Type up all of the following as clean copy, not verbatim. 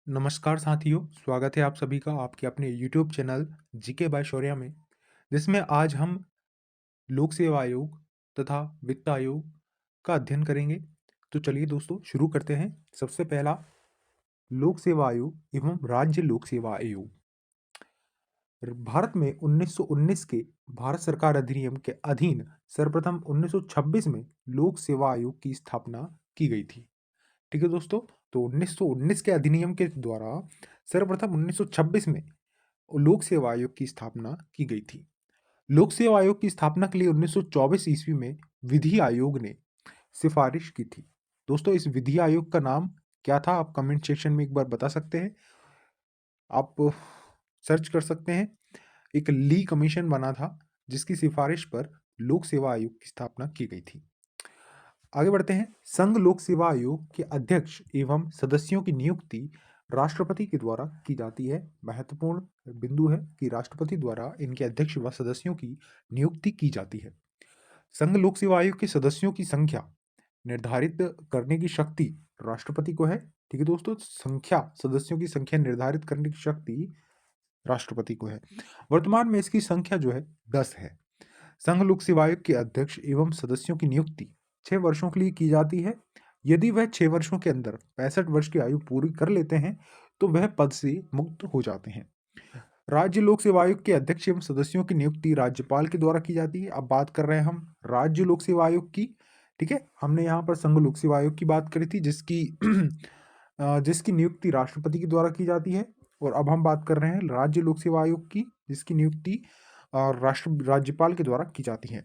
नमस्कार साथियों, स्वागत है आप सभी का आपके अपने YouTube channel GK by Shaurya में, जिसमें आज हम लोक सेवा आयोग तथा वित्त आयोग का अध्ययन करेंगे। तो चलिए दोस्तों शुरू करते हैं। सबसे पहला लोक सेवा आयोग एवं राज्य लोक सेवा आयोग। भारत में 1919 के भारत सरकार अधिनियम के अधीन सर्वप्रथम 1926 में लोक सेवा आयोग की स्थापना की गई थी। ठीक है दोस्तों, तो 1919 के अधिनियम के द्वारा सर्वप्रथम 1926 में लोक सेवा आयोग की स्थापना की गई थी। लोक सेवा आयोग की स्थापना के लिए 1924 ईस्वी में विधि आयोग ने सिफारिश की थी। दोस्तों, इस विधि आयोग का नाम क्या था? आप कमेंट सेक्शन में एक बार बता सकते हैं। आप सर्च कर सकते हैं। एक ली कमीशन बना था जिसकी सिफारिश पर लोक सेवा आयोग की स्थापना की गई थी। आगे बढ़ते हैं। संघ लोक सेवा आयोग के अध्यक्ष एवं सदस्यों की नियुक्ति राष्ट्रपति के द्वारा की जाती है। महत्वपूर्ण बिंदु है कि राष्ट्रपति द्वारा इनके अध्यक्ष व सदस्यों की नियुक्ति की जाती है। संघ लोक सेवा आयोग के सदस्यों की संख्या निर्धारित करने की शक्ति राष्ट्रपति को है। ठीक है दोस्तों, सदस्यों की संख्या निर्धारित करने की शक्ति राष्ट्रपति को है। वर्तमान में इसकी संख्या जो है 10 है। संघ लोक सेवा आयोग के अध्यक्ष एवं सदस्यों की नियुक्ति 6 वर्षों के लिए की जाती है। यदि वह 6 वर्षों के अंदर 65 वर्ष की आयु पूरी कर लेते हैं तो वह पद से मुक्त हो जाते हैं। राज्य लोक सेवा आयोग के अध्यक्ष एवं सदस्यों की नियुक्ति राज्यपाल के द्वारा की जाती है। अब बात कर रहे हैं हम राज्य लोक सेवा आयोग की। ठीक है, हमने यहाँ पर संघ लोक सेवा आयोग की बात करी थी जिसकी जिसकी नियुक्ति राष्ट्रपति के द्वारा की जाती है। और अब हम बात कर रहे हैं राज्य लोक सेवा आयोग की, जिसकी नियुक्ति राज्यपाल के द्वारा की जाती है,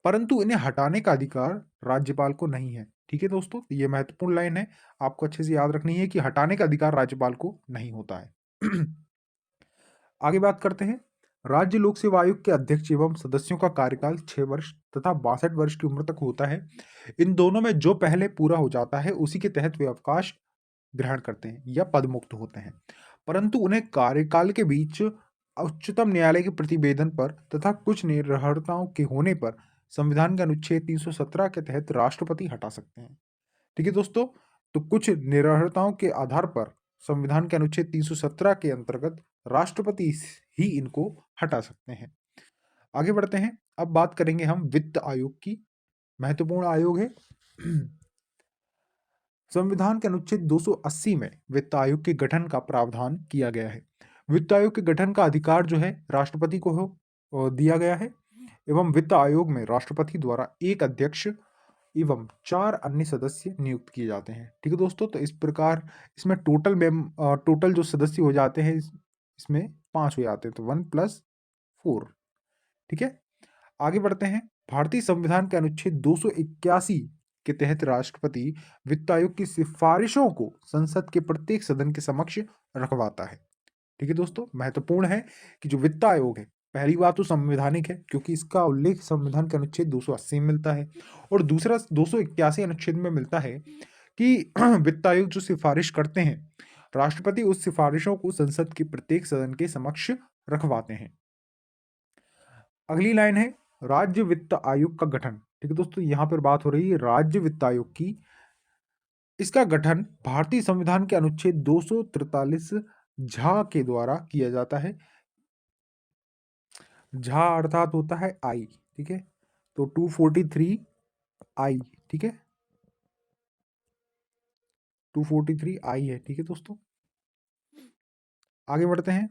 परंतु इन्हें हटाने का अधिकार राज्यपाल को नहीं है। ठीक है दोस्तों, ये महत्वपूर्ण लाइन है, आपको अच्छे से याद रखनी है कि हटाने का अधिकार राज्यपाल को नहीं होता है। आगे बात करते हैं। राज्य लोक सेवा आयोग के अध्यक्ष एवं सदस्यों का कार्यकाल 6 वर्ष तथा 62 वर्ष की उम्र तक होता है। इन दोनों में जो पहले पूरा हो जाता है उसी के तहत वे अवकाश ग्रहण करते हैं या पदमुक्त होते हैं, परंतु उन्हें कार्यकाल के बीच उच्चतम न्यायालय के प्रतिवेदन पर तथा कुछ निर्भरताओं के होने पर संविधान के अनुच्छेद 317 के तहत राष्ट्रपति हटा सकते हैं। ठीक है दोस्तों, तो कुछ निर्भरताओं के आधार पर संविधान के अनुच्छेद 317 के अंतर्गत राष्ट्रपति ही इनको हटा सकते हैं। आगे बढ़ते हैं। अब बात करेंगे हम वित्त आयोग की। महत्वपूर्ण आयोग है। संविधान के अनुच्छेद 280 में वित्त आयोग के गठन का प्रावधान किया गया है। वित्त आयोग के गठन का अधिकार जो है राष्ट्रपति को दिया गया है एवं वित्त आयोग में राष्ट्रपति द्वारा एक अध्यक्ष एवं 4 अन्य सदस्य नियुक्त किए जाते हैं। ठीक है दोस्तों, तो इस प्रकार इसमें टोटल जो सदस्य हो जाते हैं इसमें 5 हो जाते हैं, तो 1 + 4। ठीक है, आगे बढ़ते हैं। भारतीय संविधान के अनुच्छेद 281 के तहत राष्ट्रपति वित्त आयोग की सिफारिशों को संसद के प्रत्येक सदन के समक्ष रखवाता है। ठीक है दोस्तों, महत्वपूर्ण है कि जो वित्त आयोग है, पहली बात तो संवैधानिक है क्योंकि इसका उल्लेख संविधान के अनुच्छेद 280 में मिलता है, और दूसरा 281 अनुच्छेद में मिलता है कि वित्त आयोग जो सिफारिश करते हैं, राष्ट्रपति उस सिफारिशों को संसद के प्रत्येक सदन के समक्ष रखवाते हैं। अगली लाइन है राज्य वित्त आयोग का गठन। ठीक है दोस्तों, यहां पर बात हो रही है राज्य वित्त आयोग की। इसका गठन भारतीय संविधान के अनुच्छेद 243 झा के द्वारा किया जाता है। झा अर्थात होता है आई। ठीक है, तो 243 आई। ठीक है, 243 आई है। ठीक है दोस्तों, आगे बढ़ते हैं।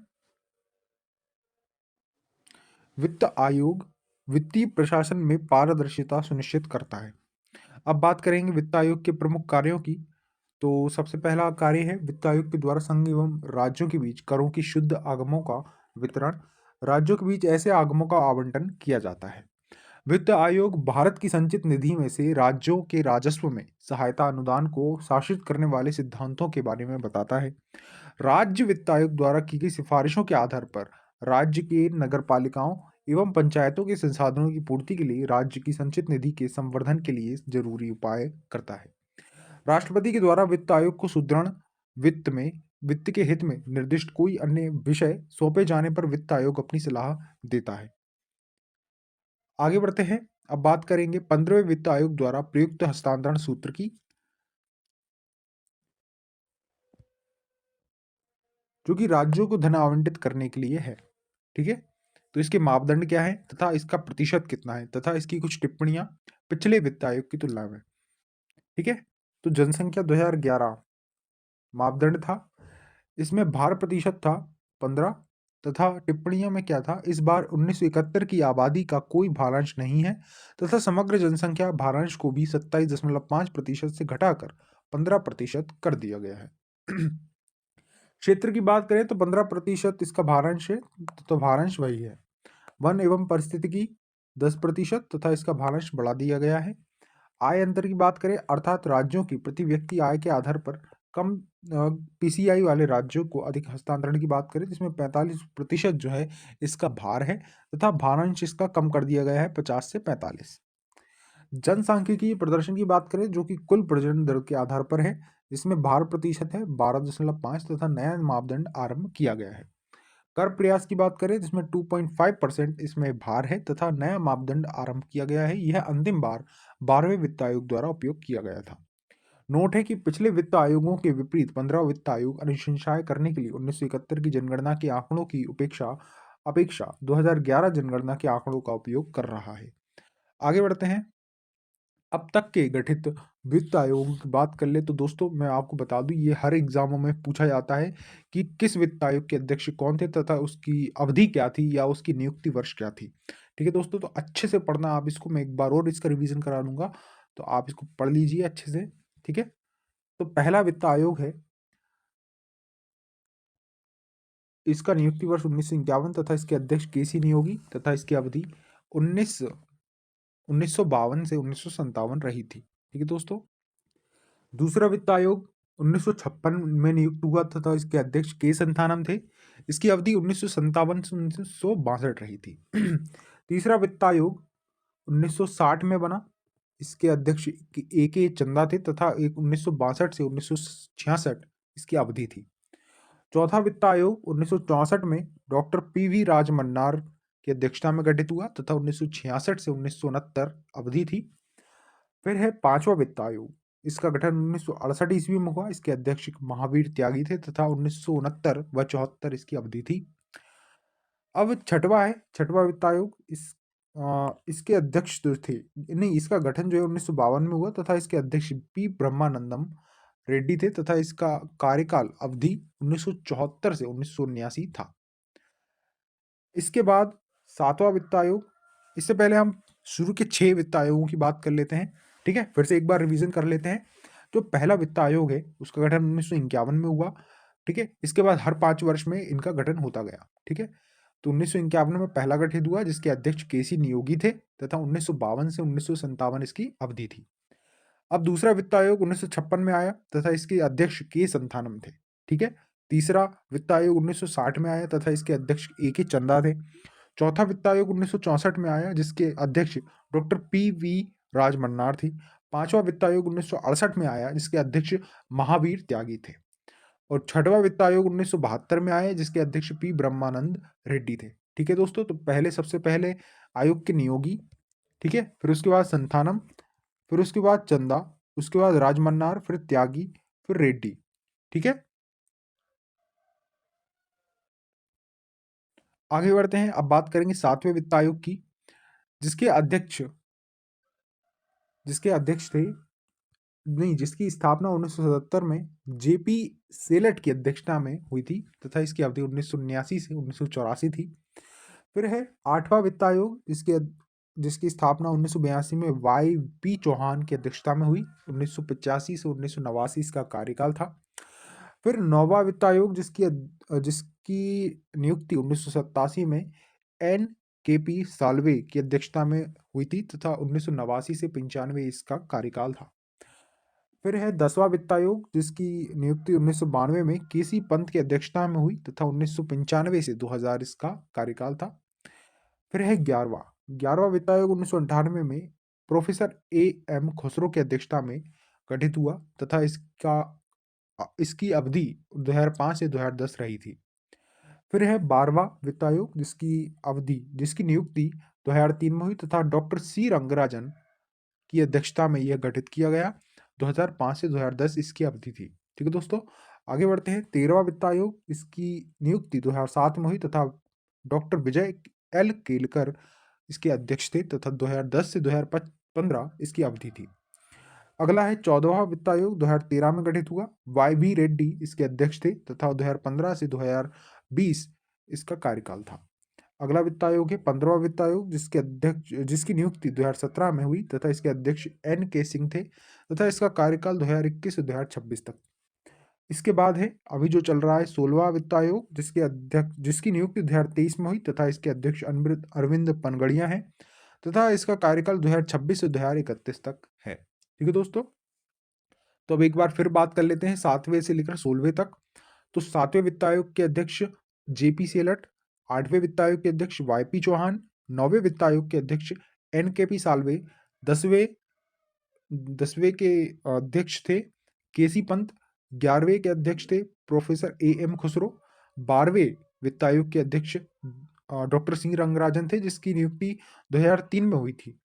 वित्त आयोग वित्तीय प्रशासन में पारदर्शिता सुनिश्चित करता है। अब बात करेंगे वित्त आयोग के प्रमुख कार्यों की। तो सबसे पहला कार्य है वित्त आयोग के द्वारा संघ एवं राज्यों के बीच करों की शुद्ध आगमों का वितरण। राज्यों के बीच ऐसे आगमों का आवंटन किया जाता है। वित्त आयोग भारत की संचित निधि में से राज्यों के राजस्व में सहायता अनुदान को शासित करने वाले सिद्धांतों के बारे में बताता है। राज्य वित्त आयोग द्वारा की गई सिफारिशों के आधार पर राज्य के नगरपालिकाओं एवं पंचायतों के संसाधनों की पूर्ति के लिए राज्य की संचित निधि के संवर्धन के लिए जरूरी उपाय करता है। राष्ट्रपति के द्वारा वित्त आयोग को सुदृढ़ वित्त के हित में निर्दिष्ट कोई अन्य विषय सौंपे जाने पर वित्त आयोग अपनी सलाह देता है। आगे बढ़ते हैं। अब बात करेंगे 15वें वित्त आयोग द्वारा प्रयुक्त हस्तांतरण सूत्र की। जो कि राज्यों को धन आवंटित करने के लिए है। ठीक है, तो इसके मापदंड क्या है तथा इसका प्रतिशत कितना है तथा इसकी कुछ टिप्पणियां पिछले वित्त आयोग की तुलना में। ठीक है, तो जनसंख्या 2011 मापदंड था, इसमें भार प्रतिशत था 15 तथा टिप्पणियों में क्या था, इस बार 1971 की आबादी का कोई भारांश नहीं है तथा समग्र जनसंख्या भारांश को भी 27.5% से घटाकर 15% कर दिया गया है। क्षेत्र की बात करें तो 15% इसका भारांश है, तो भारांश वही है। वन एवं परिस्थितिकी 10% तथा इसका भारांश बढ़ा दिया गया है। आय अंतर की बात करें अर्थात राज्यों की प्रति व्यक्ति आय के आधार पर कम पीसीआई वाले राज्यों को अधिक हस्तांतरण की बात करें, जिसमें 45% जो है इसका भार है तथा भारांश इसका कम कर दिया गया है 50 से 45। जनसांख्यिकीय प्रदर्शन की बात करें जो कि कुल प्रजनन दर के आधार पर है, जिसमें भार प्रतिशत है 12.5 तथा नया मापदंड आरंभ किया गया है। कर प्रयास की बात करें जिसमें 2.5% इसमें भार है तथा नया मापदंड आरंभ किया गया है। यह अंतिम बार 12वें वित्त आयोग द्वारा उपयोग किया गया था। नोट है कि पिछले वित्त आयोगों के विपरीत 15वां वित्त आयोग अनुशंसाएं करने के लिए 1971 की जनगणना के आंकड़ों की अपेक्षा 2011 जनगणना के आंकड़ों का उपयोग कर रहा है। आगे बढ़ते हैं। अब तक के गठित वित्त आयोगों की बात कर ले तो दोस्तों मैं आपको बता दूं, ये हर एग्जामों में पूछा जाता है कि किस वित्त आयोग के अध्यक्ष कौन थे तथा उसकी अवधि क्या थी या उसकी नियुक्ति वर्ष क्या थी। ठीक है दोस्तों, तो अच्छे से पढ़ना आप इसको, मैं एक बार और इसका रिवीजन करा लूंगा, तो आप इसको पढ़ लीजिए अच्छे से। ठीक है, तो पहला वित्त आयोग है, इसका नियुक्ति वर्ष 1951 तथा इसके अध्यक्ष केसी नियोगी तथा इसकी अवधि 1952 से 1957 रही थी। ठीक है दोस्तों, दूसरा वित्त आयोग 1956 में नियुक्त हुआ तथा इसके अध्यक्ष के संथानम थे। इसकी अवधि 1957 से 1962 रही थी। तीसरा वित्त आयोग 1960 में बना, इसके अध्यक्ष ए के चंदा थे तथा एक 1962 से 1966 इसकी अवधि थी। चौथा वित्त आयोग 1964 में डॉक्टर पीवी राजमन्नार की अध्यक्षता में गठित हुआ तथा 1966 से 1969 अवधि थी। फिर है पांचवा वित्त आयोग, इसका गठन 1968 ईस्वी में हुआ। इसके अध्यक्ष महावीर त्यागी थे तथा 1969 व 74 इसकी अवधि थी। अब छठवा है, छठवा वित्त आयोग, इसके अध्यक्ष जो थे, नहीं, इसका गठन जो है 1952 में हुआ तथा इसके अध्यक्ष पी ब्रह्मानंदम रेड्डी थे तथा इसका कार्यकाल अवधि 1974 से 1979 था। इसके बाद सातवां वित्त आयोग, इससे पहले हम शुरू के 6 वित्त आयोगों की बात कर लेते हैं। ठीक है, फिर से एक बार रिवीजन कर लेते हैं। जो पहला वित्त आयोग है उसका गठन 1951 में हुआ। ठीक है, इसके बाद हर 5 वर्ष में इनका गठन होता गया। ठीक है, तो 1951 में पहला गठित हुआ जिसके अध्यक्ष केसी नियोगी थे तथा 1952 से 1957 इसकी अवधि थी। अब दूसरा वित्त आयोग 1956 में आया तथा इसके अध्यक्ष के संथानम थे। ठीक है, तीसरा वित्त आयोग 1960 में आया तथा इसके अध्यक्ष ए के चंदा थे। चौथा वित्त आयोग 1964 में आया जिसके अध्यक्ष डॉक्टर पी वी राजमन्नार थी। पांचवा वित्त आयोग 1968 में आया जिसके अध्यक्ष महावीर त्यागी थे। और छठवां वित्त आयोग 1972 में आया जिसके अध्यक्ष पी ब्रह्मानंद रेड्डी थे। ठीक है दोस्तों, तो पहले सबसे पहले आयोग के नियोगी, ठीक है, फिर उसके बाद संथानम, फिर उसके बाद चंदा, उसके बाद राजमन्नार, फिर त्यागी, फिर रेड्डी। ठीक है, आगे बढ़ते हैं। अब बात करेंगे सातवें वित्त आयोग की, जिसके अध्यक्ष थे, नहीं, जिसकी स्थापना 1977 में जेपी सेलेट की अध्यक्षता में हुई थी तथा इसकी अवधि 1979 से 1984 थी। फिर है आठवां वित्त आयोग, जिसकी स्थापना 1982 में वाई पी चौहान की अध्यक्षता में हुई। 1985 से 1989 इसका कार्यकाल था। फिर नौवां वित्त आयोग, जिसकी नियुक्ति 1987 में एन के पी साल्वे की अध्यक्षता में हुई थी तथा 1989 से 95 इसका कार्यकाल था। फिर है 10वां वित्त आयोग, जिसकी नियुक्ति 1992 में केसी पंत की अध्यक्षता में हुई तथा 1995 से 2000 इसका कार्यकाल था। फिर है 11वां वित्त आयोग 1998 में प्रोफेसर ए एम खुसरो की अध्यक्षता में गठित हुआ तथा इसकी अवधि 2005 से 2010 रही थी। फिर है 12वां वित्त आयोग, जिसकी नियुक्ति 2003 में हुई तथा डॉक्टर सी रंगराजन की अध्यक्षता में यह गठित किया गया। 2005 से 2010 इसकी अवधि थी। ठीक है दोस्तों, आगे बढ़ते हैं। 13वां वित्त आयोग, इसकी नियुक्ति 2007 में हुई तथा डॉक्टर विजय एल केलकर इसके अध्यक्ष थे तथा 2010 से 2015 इसकी अवधि थी। अगला है 14वां वित्त आयोग, 2013 में गठित हुआ। वाई बी रेड्डी इसके अध्यक्ष थे तथा 2015 से 2020 इसका कार्यकाल था। अगला वित्त आयोग है 15वां वित्त आयोग, जिसकी नियुक्ति 2017 में हुई तथा इसके अध्यक्ष एन के सिंह थे तथा इसका कार्यकाल 2021 से 2026 तक। इसके बाद है अभी जो चल रहा है 16वां वित्त आयोग, जिसकी नियुक्ति 2023 में हुई तथा इसके अध्यक्ष अरविंद पनगड़िया हैं तथा इसका कार्यकाल 2026 से 2031 तक है। ठीक है दोस्तों, तो अब एक बार फिर बात कर लेते हैं 7वें से लेकर 16वें तक। तो 7वें वित्त आयोग के अध्यक्ष जेपी सेलट, 8वें वित्त आयोग के अध्यक्ष वाईपी चौहान, 9वें वित्त आयोग के अध्यक्ष एनकेपी साल्वे, 10वें 10वें के अध्यक्ष थे केसी पंत, 11वें के अध्यक्ष थे प्रोफेसर ए एम खुसरो, 12वें वित्त आयोग के अध्यक्ष डॉक्टर सिंह रंगराजन थे, जिसकी नियुक्ति 2003 में हुई थी।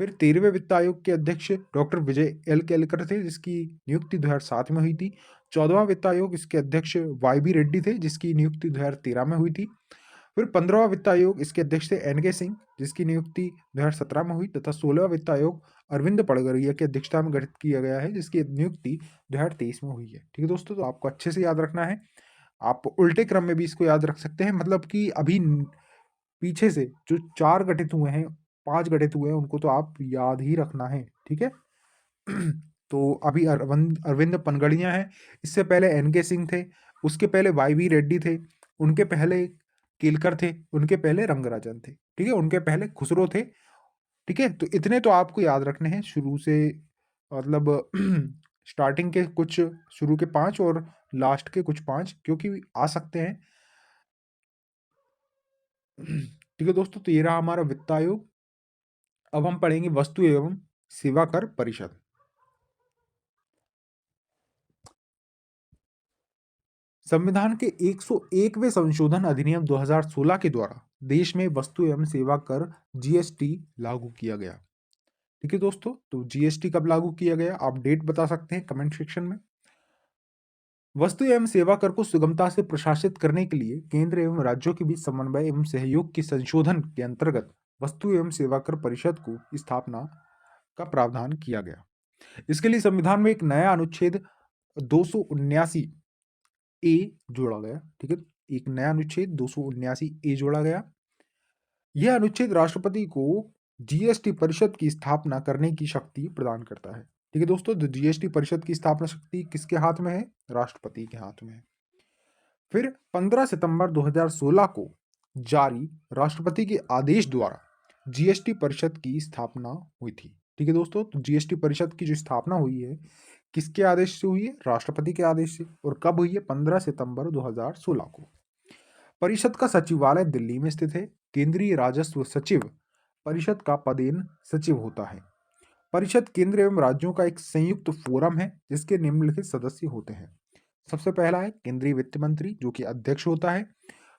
फिर 13वें वित्त आयोग के अध्यक्ष डॉक्टर विजय एल केलकर थे, जिसकी नियुक्ति 2007 में हुई थी। 14वां वित्त आयोग, इसके अध्यक्ष वाई बी रेड्डी थे, जिसकी नियुक्ति 2013 में हुई थी। फिर 15वां वित्त आयोग, इसके अध्यक्ष थे एन के सिंह, जिसकी नियुक्ति 2017 में हुई तथा 16वां वित्त आयोग अरविंद पड़गरिया की अध्यक्षता में गठित किया गया है, जिसकी नियुक्ति 2023 में हुई है। ठीक है दोस्तों, तो आपको अच्छे से याद रखना है। आप उल्टे क्रम में भी इसको याद रख सकते हैं, मतलब कि अभी पीछे से जो 4 गठित हुए हैं, 5 गठित हुए हैं, उनको तो आप याद ही रखना है। ठीक है। तो अभी अरविंद पनगड़िया हैं, इससे पहले एन के सिंह थे, उसके पहले वाई बी रेड्डी थे, उनके पहले केलकर थे, उनके पहले रंगराजन थे। ठीक है, उनके पहले खुसरो थे। ठीक है, तो इतने तो आपको याद रखने हैं शुरू से, मतलब स्टार्टिंग के कुछ, शुरू के 5 और लास्ट के कुछ 5, क्योंकि आ सकते हैं। ठीक है दोस्तों, तो ये रहा हमारा वित्त आयोग। अब हम पढ़ेंगे वस्तु एवं सेवा कर परिषद। संविधान के 101वें संशोधन अधिनियम 2016 के द्वारा देश में वस्तु एवं सेवा कर जीएसटी लागू किया गया। ठीक है दोस्तों, तो जीएसटी कब लागू किया गया, आप डेट बता सकते हैं कमेंट सेक्शन में। वस्तु एवं सेवा कर को सुगमता से प्रशासित करने के लिए केंद्र एवं राज्यों के बीच समन्वय एवं सहयोग के संशोधन के अंतर्गत वस्तु एवं सेवा कर परिषद को स्थापना का प्रावधान किया गया। इसके लिए संविधान में एक नया अनुच्छेद 279 ए जोड़ा गया। ठीक है, एक नया अनुच्छेद 279 ए जोड़ा गया। यह अनुच्छेद राष्ट्रपति को जीएसटी परिषद की स्थापना करने की शक्ति प्रदान करता है। ठीक है दोस्तों, तो जीएसटी परिषद की स्थापना शक्ति किसके हाथ में है, राष्ट्रपति के हाथ में है। फिर 15 सितंबर 2016 को जारी राष्ट्रपति के आदेश द्वारा जीएसटी परिषद की स्थापना हुई थी। ठीक है दोस्तों, तो जीएसटी परिषद की जो स्थापना हुई है किसके आदेश से हुई है, राष्ट्रपति के आदेश से। और कब हुई है, 15 सितंबर 2016 को। परिषद का सचिवालय दिल्ली में स्थित है। केंद्रीय राजस्व सचिव परिषद का पदेन सचिव होता है। परिषद केंद्र एवं राज्यों का एक संयुक्त फोरम है, जिसके निम्नलिखित सदस्य होते हैं। सबसे पहला है केंद्रीय वित्त मंत्री, जो कि अध्यक्ष होता है।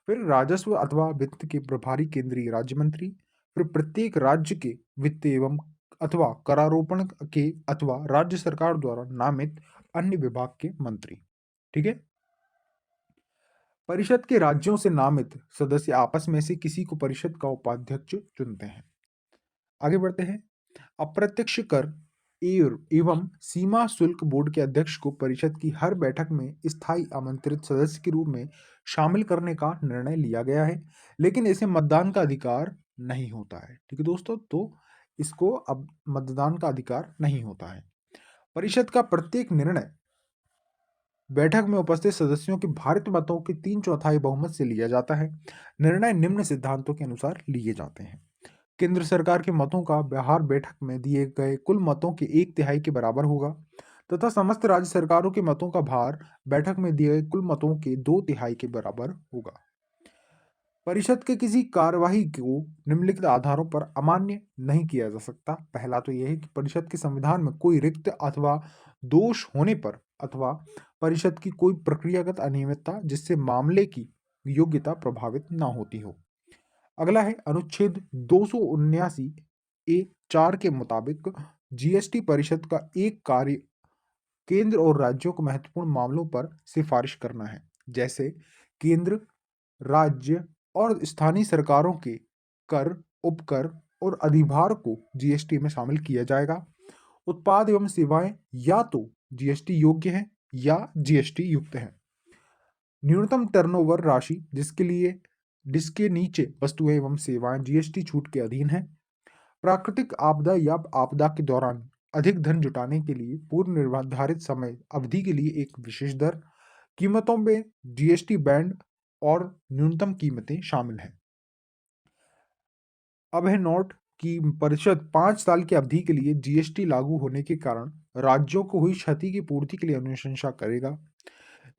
फिर राजस्व अथवा वित्त के प्रभारी केंद्रीय राज्य मंत्री। फिर प्रत्येक राज्य के वित्त एवं अथवा करारोपण के अथवा राज्य सरकार द्वारा नामित अन्य विभाग के मंत्री। ठीक है, परिषद के राज्यों से नामित सदस्य आपस में से किसी को परिषद का उपाध्यक्ष चुनते हैं। आगे बढ़ते हैं। अप्रत्यक्ष कर एवं सीमा शुल्क बोर्ड के अध्यक्ष को परिषद की हर बैठक में स्थायी आमंत्रित सदस्य के रूप में शामिल करने का निर्णय लिया गया है, लेकिन इसे मतदान का अधिकार नहीं होता है। ठीक है दोस्तों, तो इसको अब मतदान का अधिकार नहीं होता है। परिषद का प्रत्येक निर्णय बैठक में उपस्थित सदस्यों के भारित मतों के 3/4 बहुमत से लिया जाता है। निर्णय निम्न सिद्धांतों के अनुसार लिए जाते हैं। केंद्र सरकार के मतों का व्यवहार बैठक में दिए गए कुल मतों के 1/3 के बराबर होगा तथा समस्त राज्य सरकारों के मतों का भार बैठक में दिए गए कुल मतों के 2/3 के बराबर होगा। परिषद के किसी कार्यवाही को निम्नलिखित आधारों पर अमान्य नहीं किया जा सकता। पहला तो यह है कि परिषद के संविधान में कोई रिक्त अथवा दोष होने पर, अथवा परिषद की कोई प्रक्रियागत अनियमितता जिससे मामले की योग्यता प्रभावित न होती हो। अगला है अनुच्छेद 279 ए 4 के मुताबिक जीएसटी परिषद का एक कार्य केंद्र और राज्यों को महत्वपूर्ण मामलों पर सिफारिश करना है। जैसे केंद्र, राज्य और स्थानीय सरकारों के कर, उपकर और अधिभार को जीएसटी में शामिल किया जाएगा। उत्पाद एवं सेवाएं या तो जीएसटी योग्य हैं या जीएसटी युक्त हैं। न्यूनतम टर्नओवर राशि जिसके नीचे वस्तुएं एवं सेवाएं जीएसटी छूट के अधीन हैं। प्राकृतिक आपदा या आपदा के दौरान अधिक धन जुटाने के लिए पूर्व निर्धारित समय अवधि के लिए एक विशेष दर। कीमतों में जीएसटी बैंड और न्यूनतम कीमतें शामिल हैं। अब है नोट कि परिषद 5 साल की अवधि के लिए जीएसटी लागू होने के कारण राज्यों को हुई क्षति की पूर्ति के लिए अनुशंसा करेगा।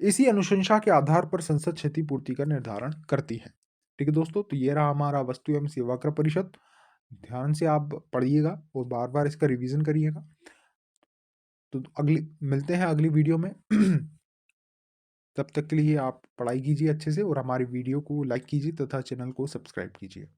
इसी अनुशंसा के आधार पर संसद क्षतिपूर्ति का निर्धारण करती है। ठीक है दोस्तों, तो ये रहा हमारा वस्तु एवं सेवा कर परिषद। ध्यान से आप पढ़िएगा और बार बार इसका रिवीजन करिएगा। तो मिलते हैं अगली वीडियो में। तब तक के लिए आप पढ़ाई कीजिए अच्छे से और हमारी वीडियो को लाइक कीजिए तथा चैनल को सब्सक्राइब कीजिए।